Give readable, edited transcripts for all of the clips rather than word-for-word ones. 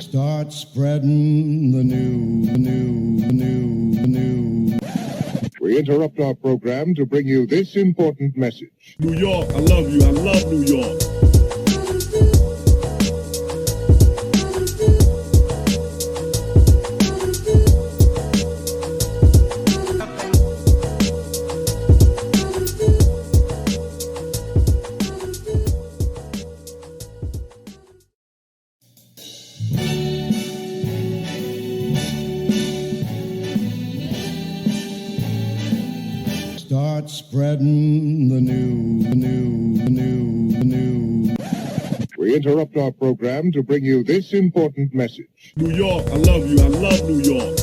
Start spreading the news. We interrupt our program to bring you this important message. New York, I love you. I love New York. Start spreading the news. We interrupt our program to bring you this important message. New York, I love you. I love New York.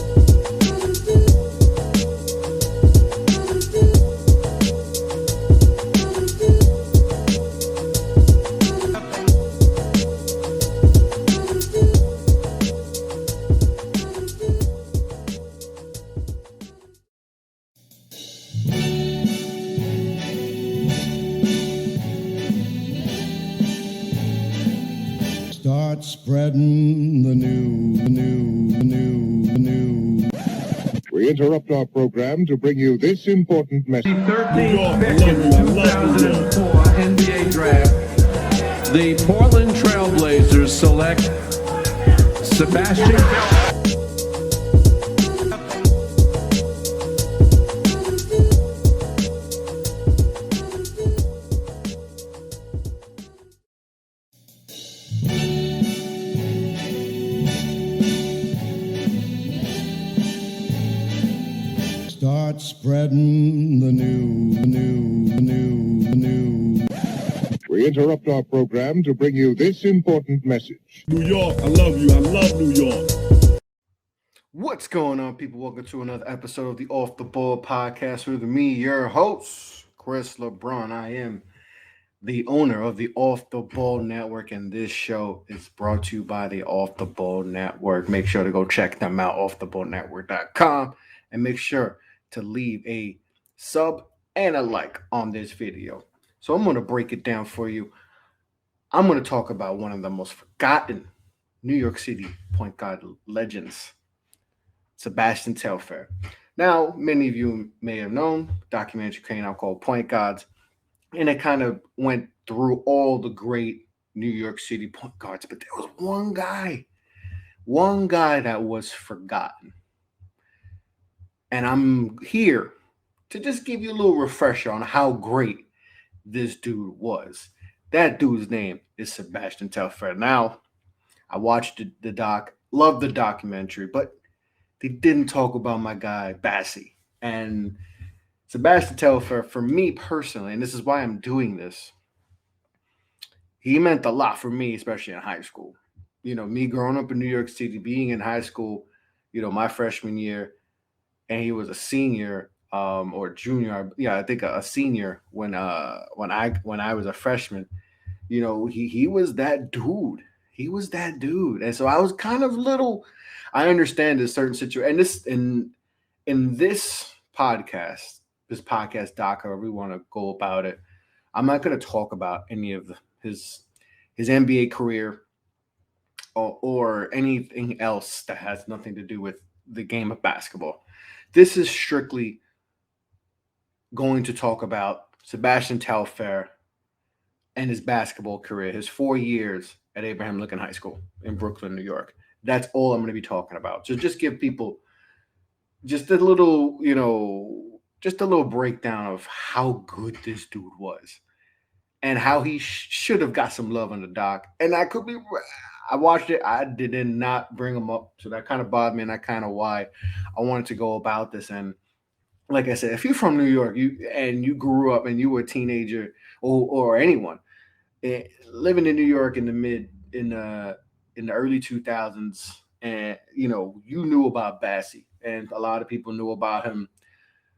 Start spreading the news. We interrupt our program to bring you this important message. New York, 13th I pick love in you. I love New York. 2004 NBA Draft, the Portland Trailblazers select Sebastian Telfair. Start spreading the news. We interrupt our program to bring you this important message. New York, I love you. I love New York. What's going on, people? Welcome to another episode of the Off the Ball podcast with me, your host, Chris LeBron. I am the owner of the Off the Ball Network, and this show is brought to you by the Off the Ball Network. Make sure to go check them out, offtheballnetwork.com, and make sure to leave a sub and a like on this video. So I'm going to break it down for you. I'm going to talk about one of the most forgotten New York City point guard legends, Sebastian Telfair. Now, many of you may have known, documentary came out called Point Guards, and it kind of went through all the great New York City point guards, but there was one guy that was forgotten. And I'm here to just give you a little refresher on how great this dude was. That dude's name is Sebastian Telfair. Now, I watched the doc, loved the documentary, but they didn't talk about my guy, Bassy. And Sebastian Telfair, for me personally, and this is why I'm doing this, he meant a lot for me, especially in high school. You know, me growing up in New York City, being in high school, you know, my freshman year, and he was a senior or junior. Yeah, I think a senior when I was a freshman. You know, he was that dude. He was that dude. And so I was kind of little. I understand this certain situation. And in this podcast doc, however we want to go about it, I'm not going to talk about any of his NBA career or anything else that has nothing to do with the game of basketball. This is strictly going to talk about Sebastian Telfair and his basketball career, his 4 years at Abraham Lincoln High School in Brooklyn, New York. That's all I'm going to be talking about. So just give people just a little, just a little breakdown of how good this dude was and how he should have got some love on the doc. And I watched it. I did not bring him up. So that kind of bothered me, and that kind of why I wanted to go about this. And like I said, if you're from New York, you grew up and you were a teenager or anyone living in New York in the early 2000s, and you knew about Bassy, and a lot of people knew about him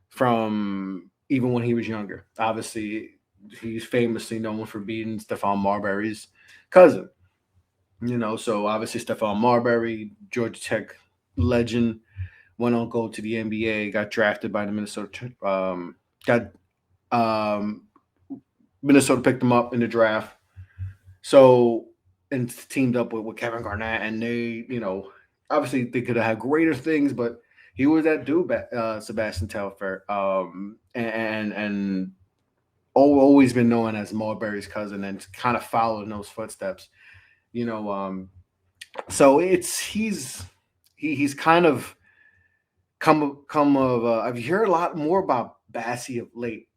from even when he was younger. Obviously, he's famously known for being Stephon Marbury's cousin. So obviously Stephon Marbury, Georgia Tech legend, went on to go to the NBA, got drafted by the Minnesota, got Minnesota picked him up in the draft. So, and teamed up with Kevin Garnett, and they, obviously they could have had greater things, but he was that dude, Sebastian Telfair, and always been known as Marbury's cousin, and kind of followed in those footsteps, So he's kind of come of. I've heard a lot more about Bassy of late,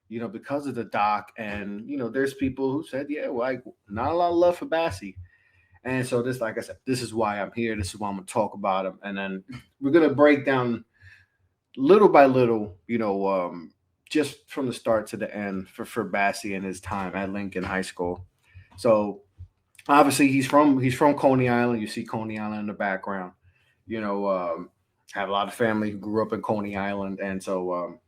because of the doc, and there's people who said, yeah, like not a lot of love for Bassy. And so this, like I said, this is why I'm here. This is why I'm going to talk about him. And then we're going to break down little by little, just from the start to the end for Bassy and his time at Lincoln High School. So obviously he's from Coney Island. You see Coney Island in the background. Have a lot of family who grew up in Coney Island. And so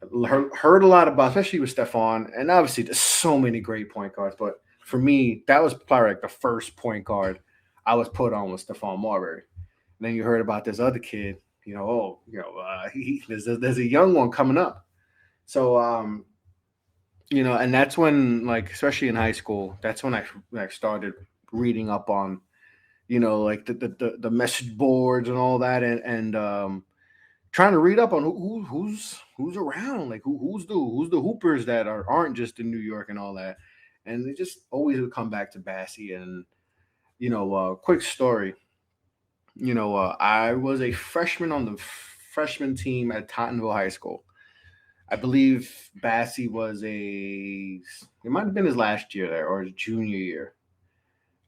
heard a lot about, especially with Stephon. And obviously there's so many great point guards, but for me, that was probably like the first point guard I was put on with Stephon Marbury. And then you heard about this other kid, there's a young one coming up. So, and that's when, like, especially in high school, that's when I started reading up on, like the message boards and all that, and trying to read up on who's around, like who's the hoopers that aren't just in New York and all that. And they just always would come back to Bassy. And, quick story, I was a freshman on the freshman team at Tottenville High School. I believe Bassy it might have been his last year there or his junior year.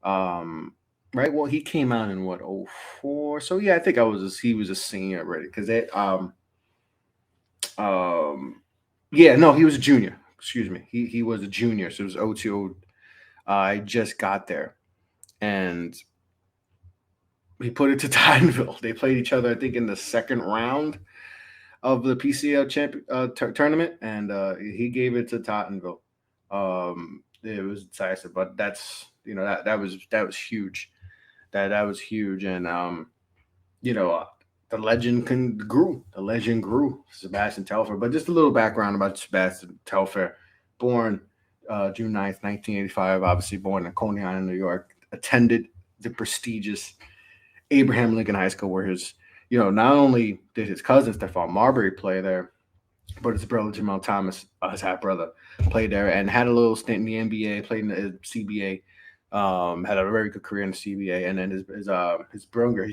Right. Well, he came out in 2004. So yeah, I think he was a senior already, because yeah, no, he was a junior. Excuse me. He was a junior. So it was 2002. I just got there, and he put it to Tottenville. They played each other, I think, in the second round of the PCL tournament, and he gave it to Tottenville. It was decisive, but that's that was huge. That was huge, and the legend grew. The legend grew, Sebastian Telfair. But just a little background about Sebastian Telfair. Born June 9th, 1985, obviously born in Coney Island, New York. Attended the prestigious Abraham Lincoln High School, where his, not only did his cousin Stephon Marbury play there, but his brother Jamal Thomas, his half brother, played there and had a little stint in the NBA, played in the CBA. Had a very good career in the CBA, and then his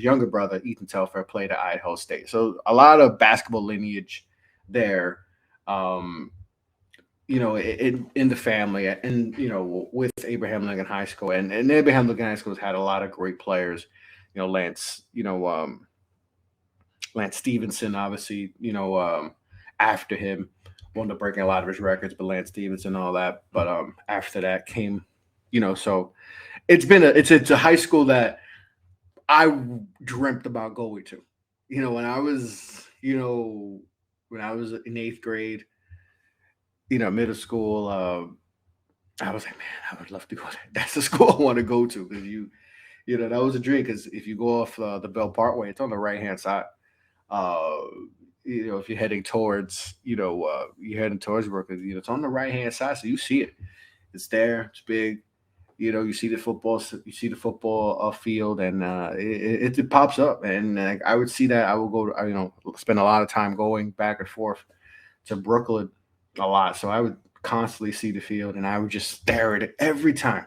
younger brother Ethan Telfair played at Idaho State. So a lot of basketball lineage there, in the family, and with Abraham Lincoln High School, and Abraham Lincoln High School has had a lot of great players. Lance Stevenson, obviously, after him, wound up breaking a lot of his records, but Lance Stevenson and all that. But after that came, so it's a high school that I dreamt about going to. When I was in 8th grade, middle school, I was like, man, I would love to go there. That's the school I want to go to, because that was a dream. Because if you go off the Bell Parkway, it's on the right hand side. If you're heading towards, Brooklyn, it's on the right hand side, so you see it. It's there. It's big. You see the football. Field, and it pops up. And I would see that. I would go. Spend a lot of time going back and forth to Brooklyn a lot. So I would constantly see the field, and I would just stare at it every time.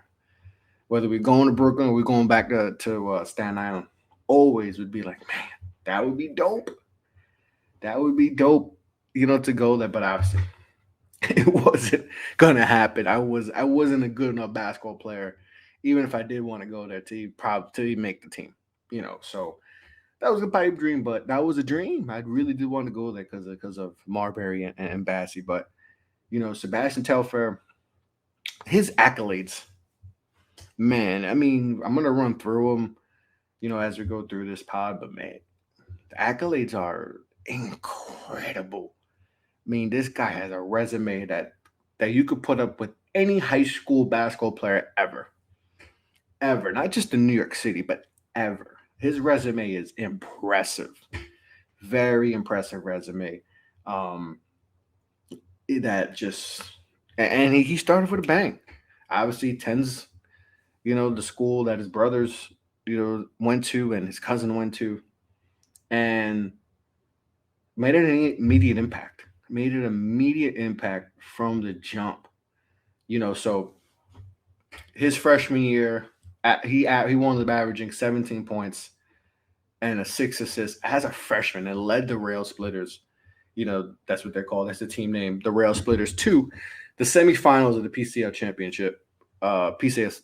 Whether we're going to Brooklyn or we're going back to Staten Island, always would be like, man, that would be dope. That would be dope, to go there. But obviously, it wasn't gonna happen. I wasn't a good enough basketball player, even if I did want to go there to make the team. So that was a pipe dream, but that was a dream. I really did want to go there because of Marbury and Bassy. But Sebastian Telfair, his accolades, man. I mean, I'm gonna run through them, as we go through this pod. But man, the accolades are incredible. I mean, this guy has a resume that you could put up with any high school basketball player ever. Not just in New York City, but ever. His resume is impressive. Very impressive resume. that just, and he started with a bang. Obviously, tens, the school that his brothers, went to and his cousin went to, and made an immediate impact. Made an immediate impact from the jump. So his freshman year, he wound up averaging 17 points and a 6 assists as a freshman and led the Rail Splitters. That's what they're called. That's the team name, the Rail Splitters, to the semifinals of the PCL championship, PCS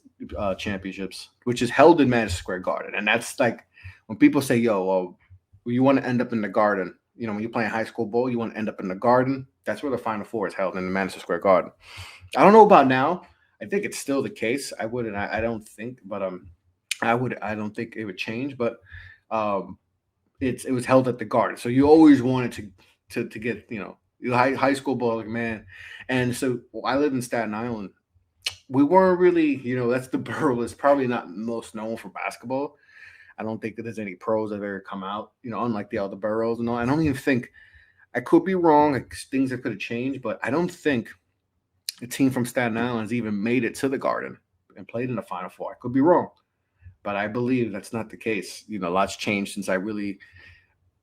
championships, which is held in Madison Square Garden. And that's like when people say, "Yo, well, you want to end up in the Garden." When you're playing high school ball, you want to end up in the Garden. That's where the Final Four is held, in the Madison Square Garden. I don't know about now. I think it's still the case. I don't think, but I don't think it would change. But it was held at the Garden, so you always wanted to get high school ball, like, man. And so I live in Staten Island. We weren't really, that's the borough is probably not most known for basketball. I don't think that there's any pros that have ever come out, unlike the other boroughs and all. I don't even think, I could be wrong, like, things that could have changed, but I don't think a team from Staten Island has even made it to the Garden and played in the Final Four. I could be wrong, but I believe that's not the case. A lot's changed since I really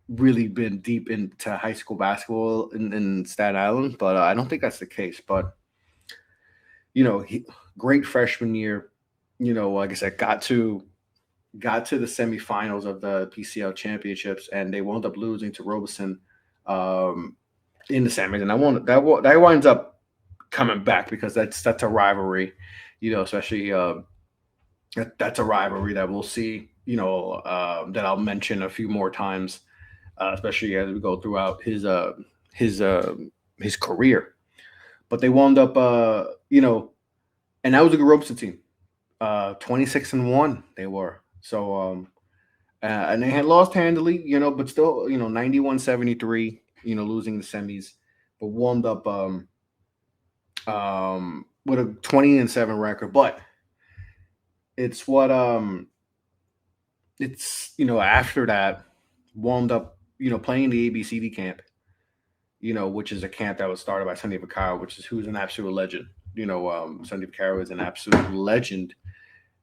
been deep into high school basketball in Staten Island, but I don't think that's the case. But great freshman year. Like I said, got to the semifinals of the PCL championships, and they wound up losing to Robeson in the semis. And that winds up coming back because that's a rivalry, especially that's a rivalry that we'll see, that I'll mention a few more times, especially as we go throughout his career. But they wound up, and that was a good Robeson team, 26-1 they were. So, and they had lost handily, but still, 91-73, losing the semis, but wound up with a 20-7 record. But it's what it's after that wound up playing the ABCD camp, which is a camp that was started by Sonny Vaccaro, who's an absolute legend. Sonny Vaccaro is an absolute legend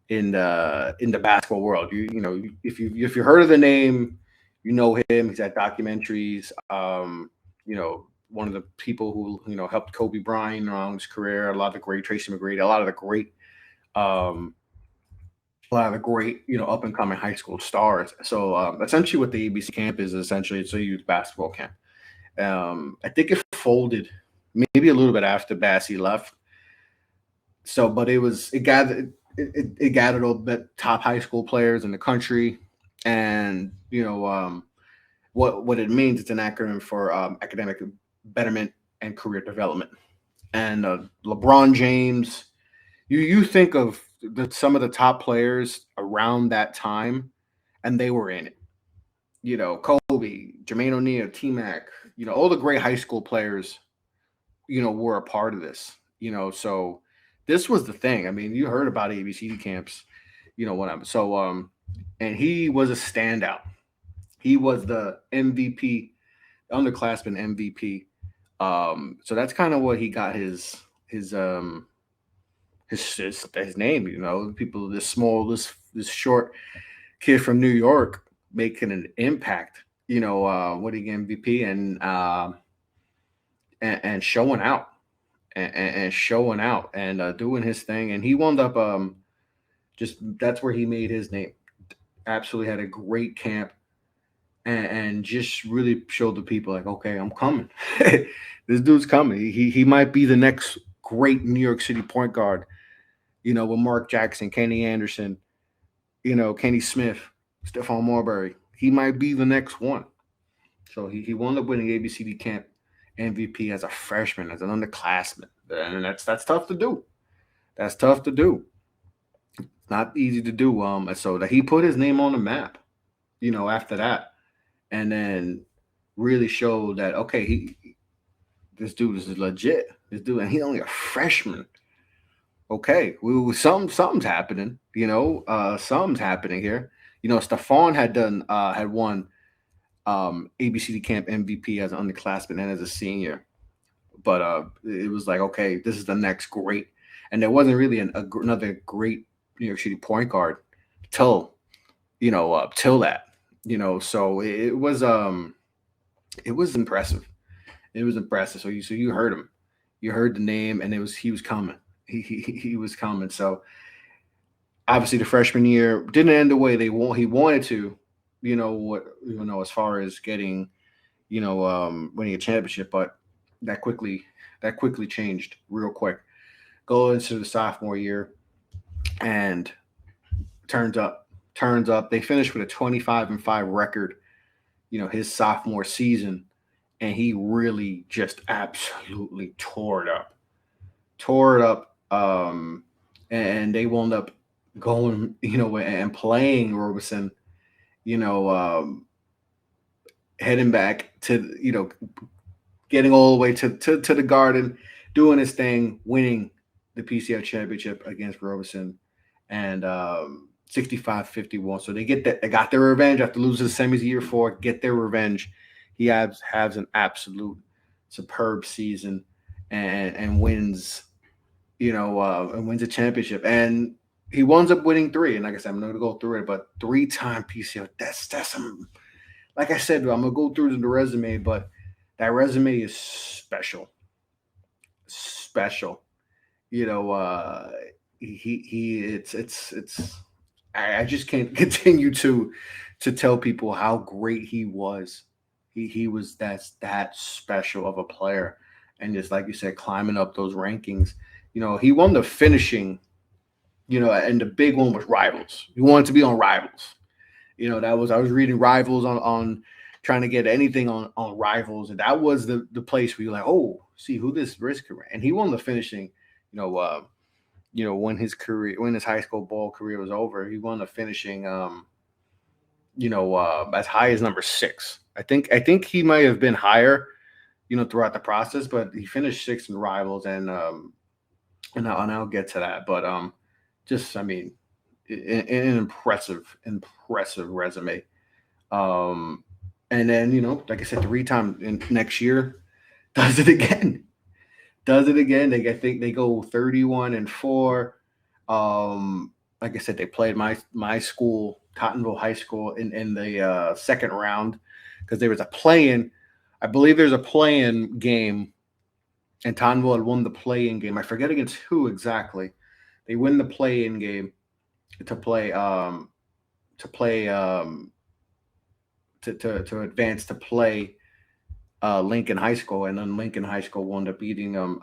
in the basketball world. If you heard of the name, him. He's at documentaries. One of the people who helped Kobe Bryant along his career. A lot of the great Tracy McGrady. A lot of the great up and coming high school stars. So essentially, what the ABC camp is, essentially it's a youth basketball camp. I think it folded maybe a little bit after Bassy left. So, but it gathered all the top high school players in the country, and what it means. It's an acronym for academic betterment and career development. And LeBron James, you think of some of the top players around that time, and they were in it. Kobe, Jermaine O'Neal, T-Mac, all the great high school players, were a part of this. So this was the thing. I mean, you heard about ABCD camps, and he was a standout. He was the MVP, underclassman MVP. So that's kind of what he got his name. People, this short kid from New York making an impact. Winning MVP and showing out. And showing out and doing his thing. And he wound up that's where he made his name. Absolutely had a great camp and just really showed the people, like, okay, I'm coming. This dude's coming. He might be the next great New York City point guard, with Mark Jackson, Kenny Anderson, Kenny Smith, Stephon Marbury. He might be the next one. So he wound up winning ABCD camp MVP as a freshman, as an underclassman, and that's tough to do. That's tough to do. It's not easy to do. So that he put his name on the map, after that, and then really showed that, okay, this dude is legit. This dude, and he's only a freshman. Okay, something's happening. Something's happening here. Stephon had won ABCD camp MVP as an underclassman and as a senior. but it was like, okay, this is the next great, and there wasn't really another great New York City point guard till till that, so it was impressive. It was impressive. So you heard him, you heard the name, and he was coming. He was coming. So obviously the freshman year didn't end the way he wanted to, as far as getting, winning a championship, but that quickly that quickly changed real quick. Go into the sophomore year and turns up, turns up. They finished with a 25-5 record, his sophomore season, and he really just absolutely tore it up. And they wound up going, and playing Robeson, you know, um, heading back to, getting all the way to the Garden, doing his thing, winning the PCL championship against Robeson, and 65-51. So they got their revenge after losing the semis the year before. Get their revenge. He has an absolute superb season, and wins, and wins a championship. And he winds up winning three. And like I said, I'm not going to go through it, but 3-time PCL. That's some. Like I said, I'm going to go through the resume, but that resume is special. Special. It's I just can't continue to tell people how great he was. He was that special of a player, and just like you said, climbing up those rankings. He won the finishing, and the big one was Rivals. He wanted to be on Rivals. I was reading Rivals on trying to get anything on Rivals, and that was the place where you're like, oh, see who this risk career. And he won the finishing, when his high school ball career was over, he won the finishing, as high as number 6. I think he might have been higher, throughout the process, but he finished 6th in Rivals, and I'll get to that. But just, I mean, an impressive resume. And then, like I said, 3-time in next year, does it again. I think they go 31-4. Like I said, they played my school, Tottenville High School, in the second round, because there was a play-in. I believe there's a play-in game, and Tottenville had won the play-in game. I forget against who exactly. They win the play-in game to advance to play Lincoln High School, and then Lincoln High School wound up beating them.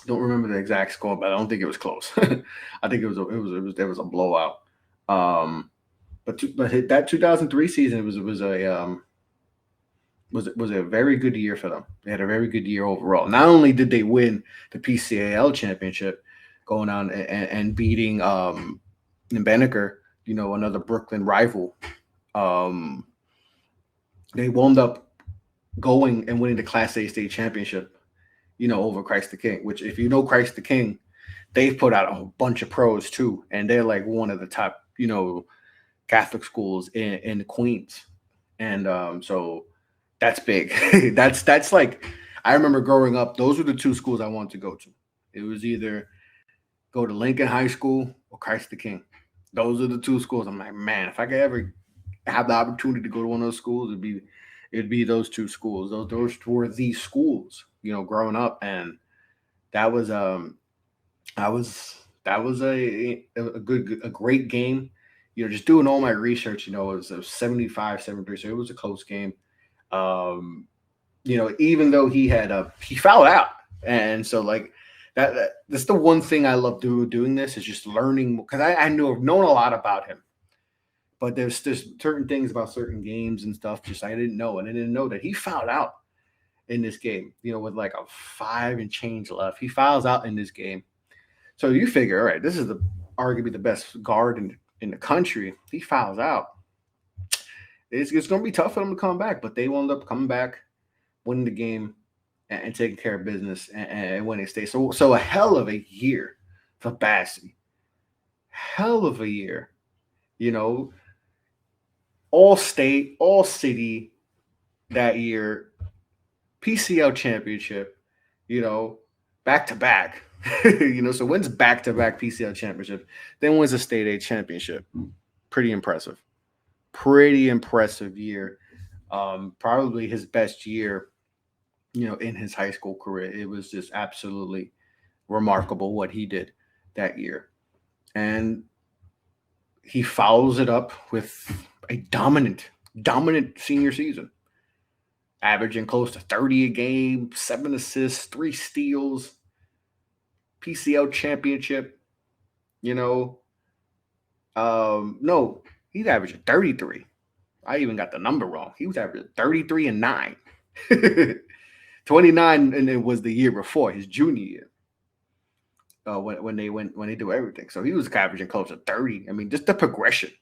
Don't remember the exact score, but I don't think it was close. I think it was a blowout. But that 2003 season was a very good year for them. They had a very good year overall. Not only did they win the PCAL championship, going on and beating Benneker, another Brooklyn rival. They wound up going and winning the Class A state championship, over Christ the King, which, if you know Christ the King, they've put out a bunch of pros too. And they're like one of the top, Catholic schools in Queens. And so that's big. that's like, I remember growing up, those were the two schools I wanted to go to. It was either go to Lincoln High School or Christ the King. Those are the two schools. I'm like, man, if I could ever have the opportunity to go to one of those schools, it'd be those two schools. Those were these schools, growing up. And that was a great game. Just doing all my research, it was 75-73, so it was a close game. Even though he fouled out, and so like that's the one thing I love doing this, is just learning, because I've known a lot about him, but there's certain things about certain games and stuff just I didn't know, and I didn't know that he fouled out in this game. With like a 5 and change left, he fouls out in this game. So you figure, all right, this is arguably the best guard in the country. He fouls out. It's going to be tough for them to come back, but they wound up coming back, winning the game, and taking care of business and winning state. So a hell of a year for Bassy. Hell of a year. All state, all city that year, PCL championship, back to back. So wins back to back PCL championship, then wins a state A championship. Pretty impressive. Pretty impressive year. Probably his best year, in his high school career. It was just absolutely remarkable what he did that year. And he follows it up with a dominant senior season, averaging close to 30 a game, 7 assists, 3 steals, PCL championship. No, he's averaging 33. I even got the number wrong. He was averaging 33 and 9. 29, and it was the year before, his junior year. When they do everything. So he was averaging close to 30. I mean, just the progression.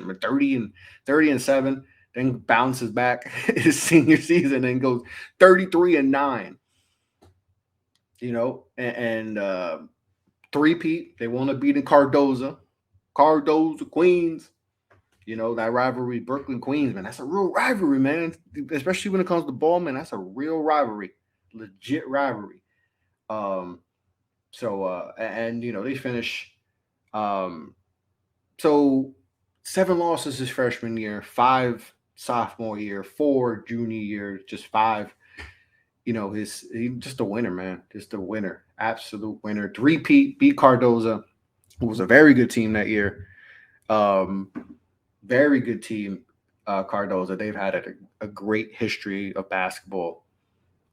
With 30 and 7, then bounces back his senior season and goes 33 and 9. And three-peat. They want to beat in Cardozo, Queens. That rivalry, Brooklyn, Queens, man. That's a real rivalry, man. Especially when it comes to ball, man. That's a real rivalry, legit rivalry. They finish. So 7 losses his freshman year, 5 sophomore year, 4 junior year, just 5. He's just a winner, man. Just a winner, absolute winner. Three-peat, beat Cardozo, who was a very good team that year. Very good team, Cardozo. They've had a great history of basketball,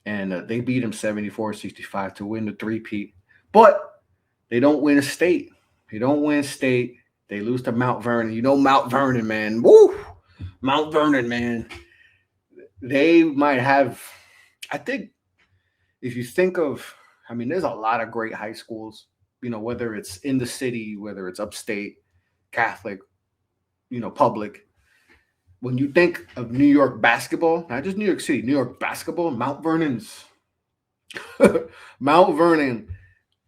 and they beat him 74-65 to win the three-peat. But they don't win a state. They lose to Mount Vernon. Mount Vernon, man. Woo! Mount Vernon, man. They might have, I think, if you think of, there's a lot of great high schools, whether it's in the city, whether it's upstate, Catholic, public. When you think of New York basketball, not just New York City, New York basketball, Mount Vernon.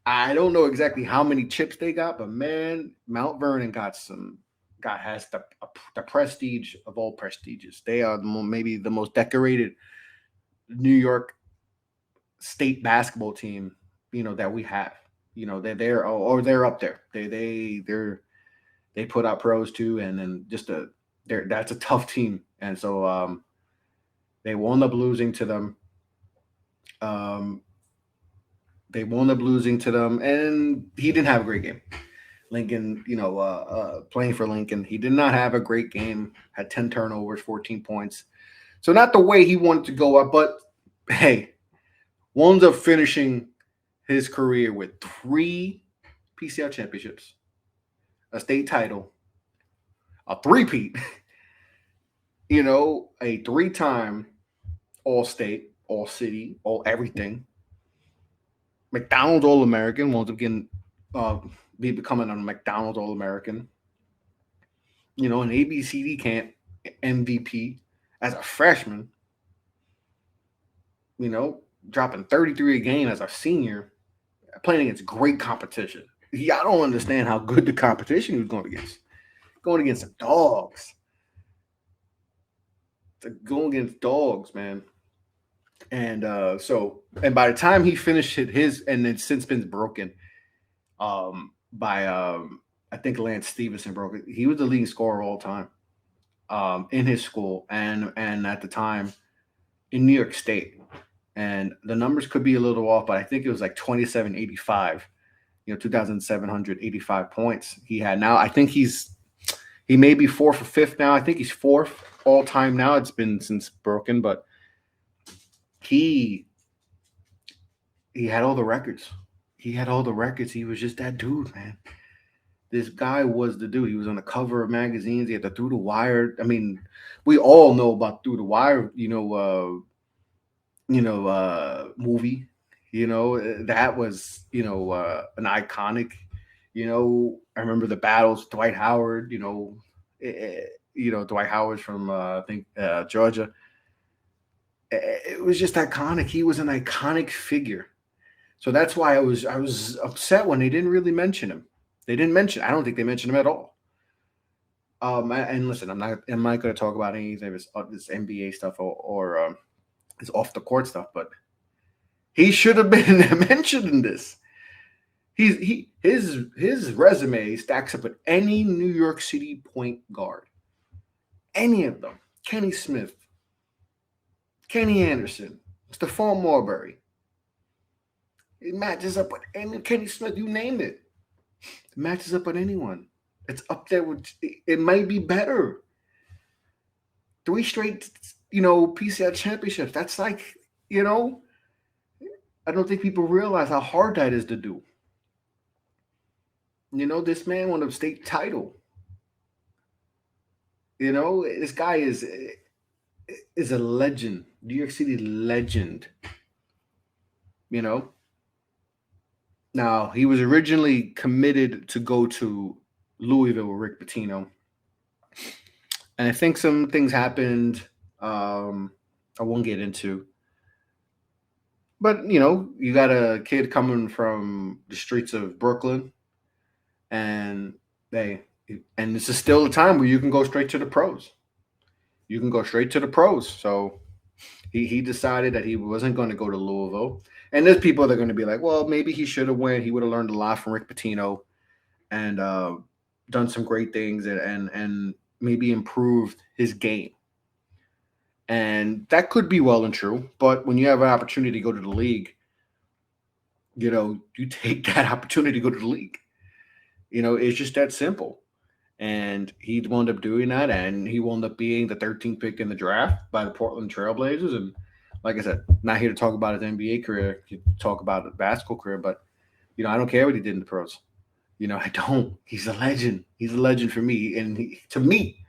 I don't know exactly how many chips they got, but man, Mount Vernon has the prestige of all prestiges. They are maybe the most decorated New York state basketball team, that we have. They're up there. They put out pros too, and then that's a tough team. And so they wound up losing to them. And he didn't have a great game. Lincoln, playing for Lincoln, he did not have a great game. Had 10 turnovers, 14 points. So not the way he wanted to go up, but hey, winds up finishing his career with 3 PCL championships, a state title, a three-peat, a 3-time all-state, all-city, all-everything, McDonald's All-American, winds up getting becoming a McDonald's All-American, an ABCD camp MVP as a freshman, dropping 33 a game as a senior, playing against great competition. I don't understand how good the competition he was going against. Going against some dogs. Going against dogs, man. And by the time he finished his, and then since been broken by I think Lance Stevenson broke it. He was the leading scorer all time in his school and at the time in New York State. And the numbers could be a little off, but I think it was like 2,785, 2,785 points he had. Now I think he may be 4th or 5th now. I think he's 4th all time now. It's been since broken, but he had all the records. He was just that dude, man. This guy was the dude. He was on the cover of magazines. He had the Through the Wire. We all know about Through the Wire, movie. That was, an iconic, I remember the battles, Dwight Howard, Dwight Howard from, I think, Georgia. It was just iconic. He was an iconic figure. So that's why I was upset when they didn't really mention him. I don't think they mentioned him at all. And listen, I'm not going to talk about any of this NBA stuff or his off the court stuff, but He should have been mentioned in this. His resume stacks up with any New York City point guard. Any of them. Kenny Smith, Kenny Anderson, Stephon Marbury. It matches up with any Kenny Smith, you name it. It matches up with anyone. It's up there with, it might be better. 3 straight, PCL championships. That's like, I don't think people realize how hard that is to do. This man won a state title. This guy is a legend, New York City legend. Now, he was originally committed to go to Louisville with Rick Pitino. And I think some things happened I won't get into. But, you got a kid coming from the streets of Brooklyn. And this is still a time where you can go straight to the pros. You can go straight to the pros. So he decided that he wasn't going to go to Louisville. And there's people that are going to be like, well, maybe he should have went. He would have learned a lot from Rick Pitino and done some great things and maybe improved his game. And that could be well and true. But when you have an opportunity to go to the league, you take that opportunity to go to the league. It's just that simple. And he wound up doing that, and he wound up being the 13th pick in the draft by the Portland Trailblazers. And like I said, not here to talk about his NBA career, talk about his basketball career, but, I don't care what he did in the pros. I don't. He's a legend. He's a legend for me. And to me,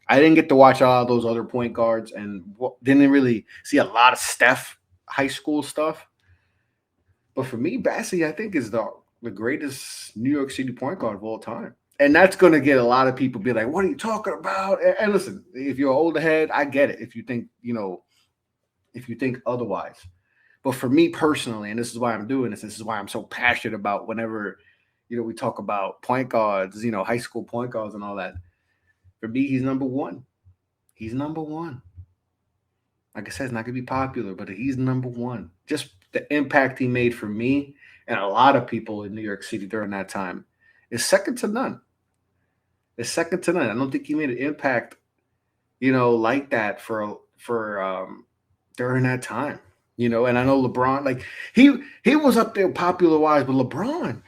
I didn't get to watch all those other point guards and didn't really see a lot of Steph high school stuff. But for me, Bassy, I think, is the greatest New York City point guard of all time. And that's going to get a lot of people be like, what are you talking about? And listen, if you're older head, I get it. If you think, if you think otherwise. But for me personally, and this is why I'm doing this is why I'm so passionate about whenever, we talk about point guards, high school point guards and all that. For me, he's number one. He's number one. Like I said, it's not going to be popular, but he's number one. Just the impact he made for me and a lot of people in New York City during that time is second to none. It's second to none. I don't think he made an impact, like that for during that time. And I know LeBron, like he was up there popular wise, but LeBron,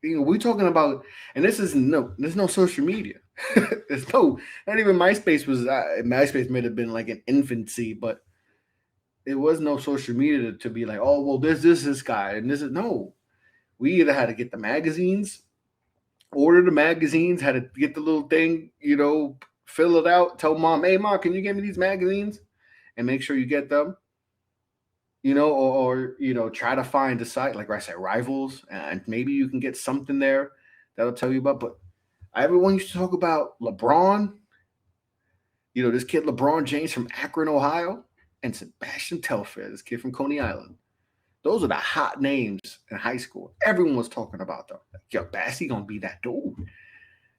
we're talking about, and there's no social media. There's not even MySpace was. MySpace may have been like an infancy, but it was no social media to be like, oh well, this guy, and this is no. We either had to get the magazines, order the magazines, had to get the little thing, fill it out, tell mom, hey mom, can you get me these magazines, and make sure you get them. Or try to find a site like I said, Rivals, and maybe you can get something there that'll tell you about. But everyone used to talk about LeBron, this kid LeBron James from Akron, Ohio, and Sebastian Telfair, this kid from Coney Island. Those are the hot names in high school. Everyone was talking about them. Like, yo, Bassy gonna be that dude.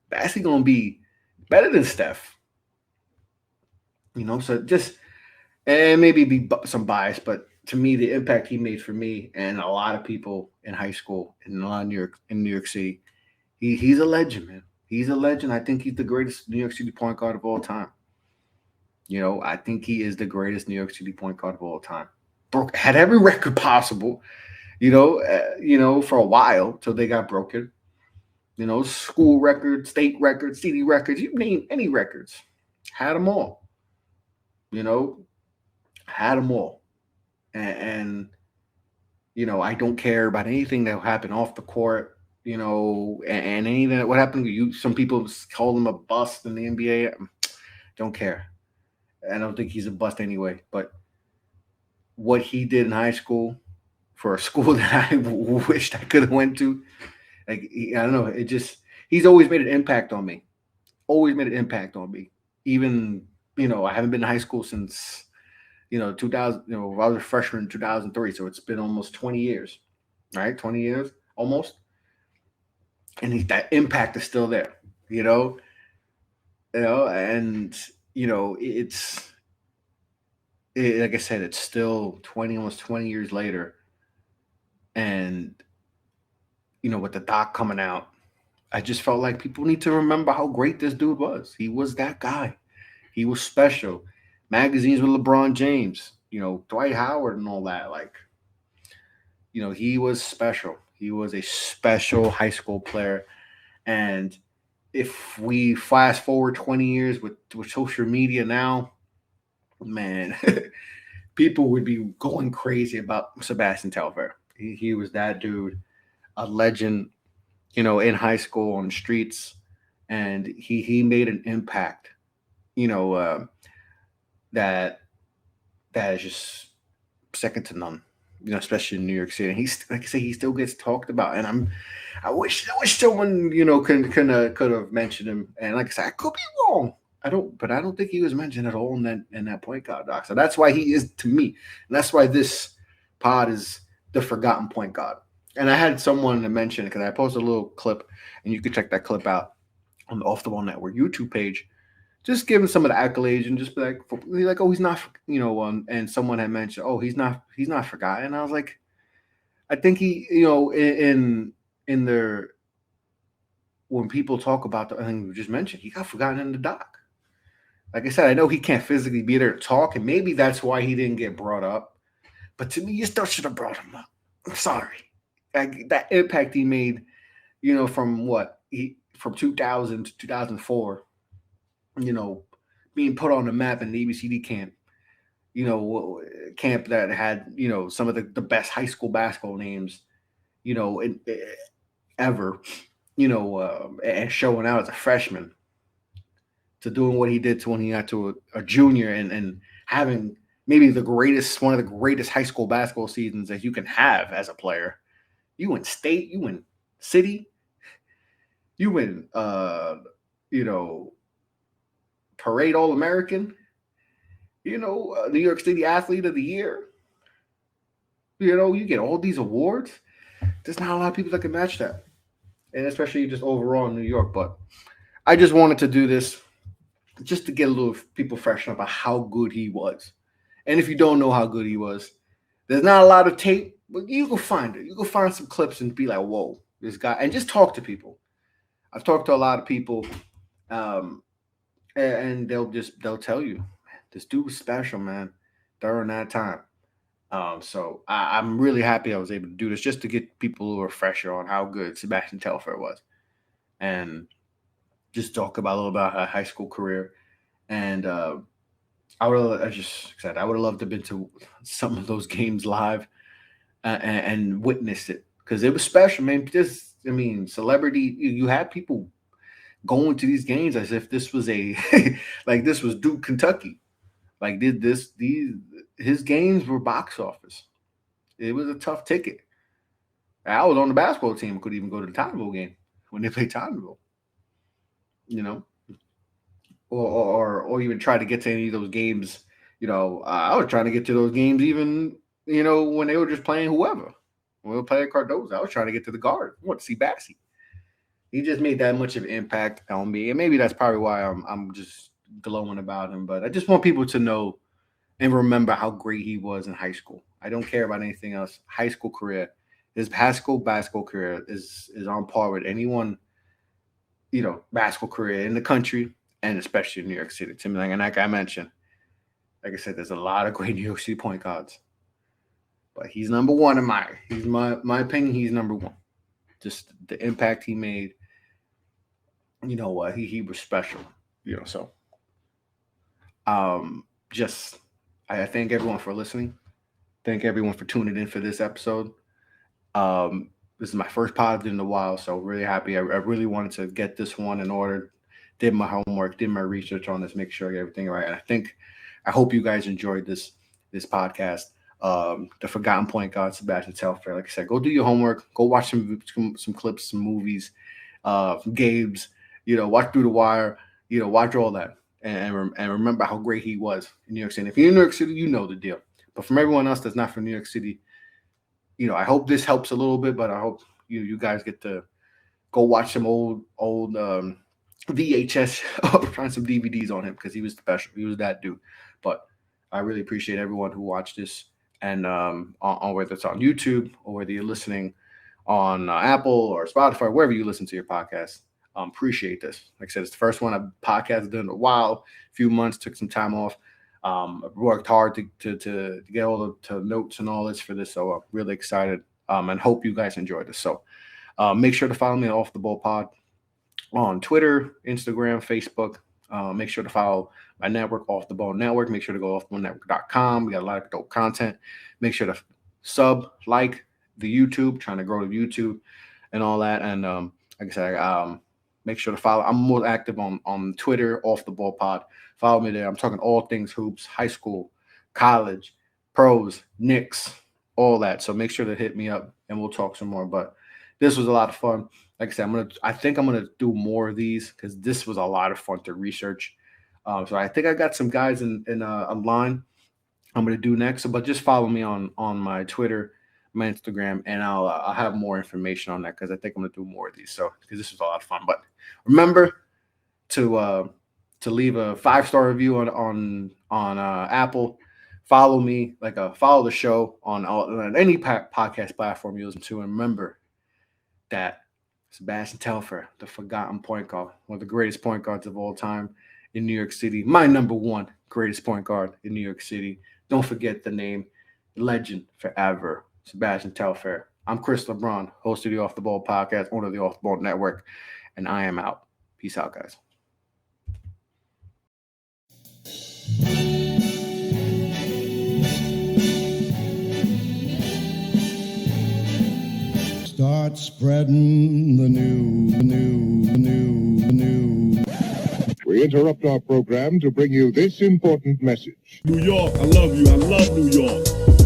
Bassy gonna be better than Steph. So just, and maybe be some bias, but to me, the impact he made for me and a lot of people in high school and a lot of New York City, he's a legend, man. He's a legend. I think he's the greatest New York City point guard of all time. I think he is the greatest New York City point guard of all time. Had every record possible, for a while till they got broken. School records, state records, city records, you name any records, had them all. Had them all. And I don't care about anything that happened off the court, and anything that what happened to you. Some people call him a bust in the NBA. Don't care. I don't think he's a bust anyway, but what he did in high school for a school that I wished I could have went to, like, I don't know. He's always made an impact on me. Always made an impact on me. Even, I haven't been in high school since, 2000, I was a freshman in 2003. So it's been almost 20 years, right? 20 years almost. And that impact is still there, and, it's, like I said, it's still almost 20 years later. And, with the doc coming out, I just felt like people need to remember how great this dude was. He was that guy. He was special. Magazines with LeBron James, Dwight Howard and all that. Like, he was special. He was a special high school player. And if we fast forward 20 years with social media now, man, people would be going crazy about Sebastian Telfair. He was that dude, a legend, in high school on the streets, and he made an impact, that is just second to none. Especially in New York City. And he's, like I say, he still gets talked about, and I wish someone could have mentioned him. And like I said, I could be wrong. I don't think he was mentioned at all in that point guard doc. So that's why he is to me, and that's why this pod is the forgotten point guard. And I had someone to mention it because I posted a little clip, and you can check that clip out on the Off the Ball Network YouTube page. Just give him some of the accolades and just be like, oh, he's not, and someone had mentioned, oh, he's not forgotten. And I was like, I think he, in their, when people talk about I think we just mentioned, he got forgotten in the doc. Like I said, I know he can't physically be there to talk, and maybe that's why he didn't get brought up. But to me, you still should have brought him up. I'm sorry. That impact he made, from 2000 to 2004. Being put on the map in the ABCD camp, camp that had, some of the best high school basketball names, ever, and showing out as a freshman, to doing what he did to when he got to a junior, and having maybe one of the greatest high school basketball seasons that you can have as a player. You win state, you win city, you win, Parade All-American, New York City Athlete of the Year. You get all these awards. There's not a lot of people that can match that. And especially just overall in New York. But I just wanted to do this just to get a little people freshen up about how good he was. And if you don't know how good he was, there's not a lot of tape, but you can find it. You can find some clips and be like, whoa, this guy. And just talk to people. I've talked to a lot of people, and they'll tell you, man, this dude was special, man, during that time. So I'm really happy I was able to do this just to get people who are fresher on how good Sebastian Telfair was, and just talk about a little about her high school career. And I would have loved to have been to some of those games live, and witnessed it, because it was special, man. Celebrity. You had people going to these games as if this was like this was Duke, Kentucky. Like his games were box office. It was a tough ticket. I was on the basketball team. Could even go to the Tonneville game when they played Tonneville. Or even try to get to any of those games. I was trying to get to those games even, when they were just playing whoever. When we were playing Cardozo, I was trying to get to the Guard. I want to see Bassy. He just made that much of an impact on me, and maybe that's probably why I'm just glowing about him. But I just want people to know and remember how great he was in high school. I don't care about anything else. High school career, his high school basketball career is on par with anyone, basketball career in the country, and especially in New York City. To me, and like I mentioned, like I said, there's a lot of great New York City point guards, but he's number one in my opinion. He's number one. Just the impact he made. He was special. So I thank everyone for listening. Thank everyone for tuning in for this episode. This is my first pod in a while, so really happy. I really wanted to get this one in order. Did my homework, did my research on this, make sure I get everything right. And I hope you guys enjoyed this podcast. The Forgotten Point Guard, Sebastian Telfair. Like I said, go do your homework. Go watch some clips, some movies, some games. Watch Through the Wire. Watch all that, and remember how great he was in New York City. If you're in New York City, you know the deal. But from everyone else that's not from New York City, I hope this helps a little bit. But I hope you guys get to go watch some old VHS, find some DVDs on him, because he was special. He was that dude. But I really appreciate everyone who watched this, and on whether it's on YouTube or whether you're listening on Apple or Spotify, wherever you listen to your podcast. Appreciate this. Like I said, it's the first one I've podcasted in a while, a few months, took some time off. I've worked hard to get all the notes and all this for this, so I'm really excited and hope you guys enjoyed this. So make sure to follow me at Off the Ball Pod on Twitter, Instagram, Facebook. Make sure to follow my network, Off the Ball Network. Make sure to go offtheballnetwork.com. We got a lot of dope content. Make sure to like the YouTube, trying to grow the YouTube and all that. And like I said, make sure to follow. I'm more active on Twitter, Off the Ball Pod. Follow me there. I'm talking all things hoops, high school, college, pros, Knicks, all that. So make sure to hit me up and we'll talk some more. But this was a lot of fun. Like I said, I think I'm gonna do more of these because this was a lot of fun to research. So I think I got some guys in line I'm gonna do next. But just follow me on my Twitter, my Instagram, and I'll have more information on that because I think I'm gonna do more of these. So because this was a lot of fun. But remember to leave a 5-star review on Apple. Follow me, follow the show on any podcast platform you listen to, and remember that Sebastian Telfair, the forgotten point guard, one of the greatest point guards of all time in New York City, my number one greatest point guard in New York City. Don't forget the name, legend forever, Sebastian Telfair. I'm Chris LeBron, host of the Off the Ball podcast, owner of the Off the Ball Network, and I am out. Peace out, guys. Start spreading the news. We interrupt our program to bring you this important message. New York, I love you. I love New York.